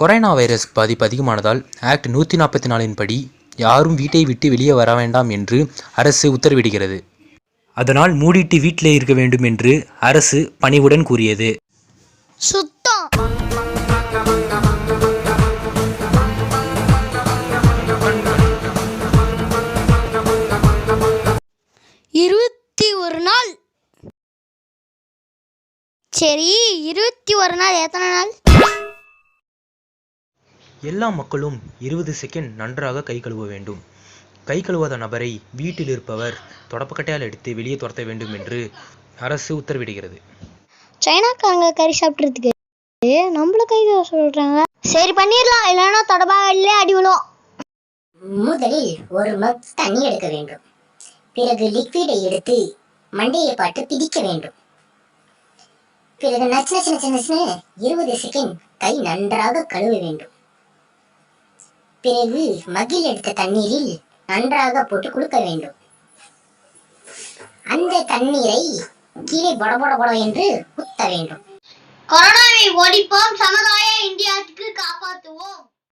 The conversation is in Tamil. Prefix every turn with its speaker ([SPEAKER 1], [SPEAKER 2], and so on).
[SPEAKER 1] கொரோனா வைரஸ் பாதிப்பு அதிகமானதால் ஆக்ட் 144 படி யாரும் வீட்டை விட்டு வெளியே வர வேண்டாம் என்று அரசு உத்தரவிடுகிறது. அதனால் மூடிட்டு வீட்டிலே இருக்க வேண்டும் என்று அரசு பணிவுடன் கூறியது.
[SPEAKER 2] சுத்தம் 21 நாள். சரி, 21 நாள் எத்தனை நாள்?
[SPEAKER 1] எல்லா மக்களும் 20 செகண்ட் நன்றாக கை கழுவ வேண்டும். கை கழுவாத நபரை வீட்டில் இருப்பவர் தொடப்பக்கட்டையால் எடுத்து வெளியே துரத்த வேண்டும் என்று அரசு உத்தரவிடுகிறது.
[SPEAKER 2] சைனாக்காரங்க கறி சாப்பிட்றதுக்கு நம்மள கை சொல்றாங்க. சரி பண்ணிடலாம், இல்லைன்னா தொடப்பாலே அடி விழும்.
[SPEAKER 3] முதலில் ஒரு மக் தண்ணி எடுக்க வேண்டும். பிறகு லிக்விடை எடுத்து மண்டையை பாட்டு பிடிக்க வேண்டும். பிறகு நச்சு 20 செகண்ட் கை நன்றாக கழுவ வேண்டும். பிறகு மகிழ் எடுத்த தண்ணீரில் நன்றாக போட்டு குளிக்க வேண்டும். அந்த தண்ணீரை கீழே பொட என்று ஊத்த வேண்டும்.
[SPEAKER 2] கொரோனாவை ஒழிப்போம், சமுதாய இந்தியாவுக்கு காப்பாற்றுவோம்.